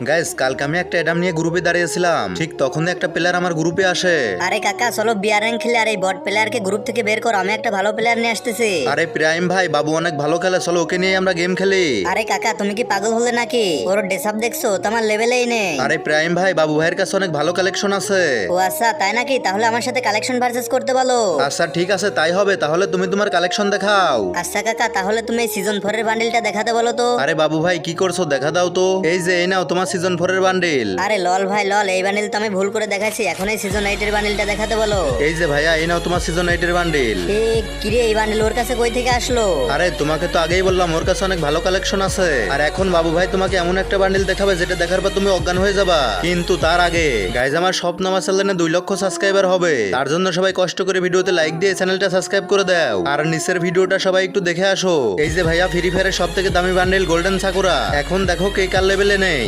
Guys কালকে আমি একটা অ্যাডাম নিয়ে গ্রুপে দাঁড়িয়েছিলাম, ঠিক তখন একটা প্লেয়ার আমার গ্রুপে আসে। আরে কাকা চলো বিয়ার র্যাঙ্ক খেলে, আর এই বট প্লেয়ারকে গ্রুপ থেকে বের করো, আমি একটা ভালো প্লেয়ার নিয়ে আসতেছি। আরে প্রাইম ভাই, বাবু অনেক ভালো খেলে, চলো ওকে নিয়ে আমরা গেম খেলি। আরে কাকা তুমি কি পাগল হলে নাকি? ওর ডেসাপ দেখছো? তোমার লেভেলেই নেই। আরে প্রাইম ভাই, বাবু ভাইয়ের কাছে অনেক ভালো কালেকশন আছে। ও আচ্ছা তাই নাকি? তাহলে আমার সাথে কালেকশন ভার্সেস করতে বলো। আচ্ছা ঠিক আছে, তাই হবে। তাহলে তুমি তোমার কালেকশন দেখাও। আচ্ছা কাকা তাহলে তুমি এই সিজন 4 এর বান্ডিলটা দেখাতে বলো তো। আরে বাবু ভাই কি করছো, দেখা দাও তো। এই যে এই নাও তোমার সিজন 4 এর বান্ডিল। আরে লল ভাই লল, এই বান্ডিল তো আমি ভুল করে দেখাচ্ছি, এখন এই সিজন 8 এর বান্ডিলটা দেখাতে বলো। এই যে ভাইয়া, এই নাও তোমার সিজন 8 এর বান্ডিল। এ কিরে, এই বান্ডিল ওর কাছে কই থেকে আসলো? আরে তোমাকে তো আগেই বললাম ওর কাছে অনেক ভালো কালেকশন আছে। আর এখন বাবু ভাই তোমাকে এমন একটা বান্ডিল দেখাবে যেটা দেখার পর তুমি অজ্ঞান হয়ে যাবা। কিন্তু তার আগে গাইজ, আমার স্বপ্ন আমার চ্যানেলে 2 লক্ষ সাবস্ক্রাইবার হবে। তার জন্য সবাই কষ্ট করে ভিডিওতে লাইক দিয়ে চ্যানেলটা সাবস্ক্রাইব করে দাও। আর নিচের ভিডিওটা সবাই একটু দেখে আসো। এই যে ভাইয়া, ফ্রি ফায়ারের সবথেকে দামি বান্ডিল গোল্ডেন সাকুরা। এখন দেখো কে কার লেভেলে নেই।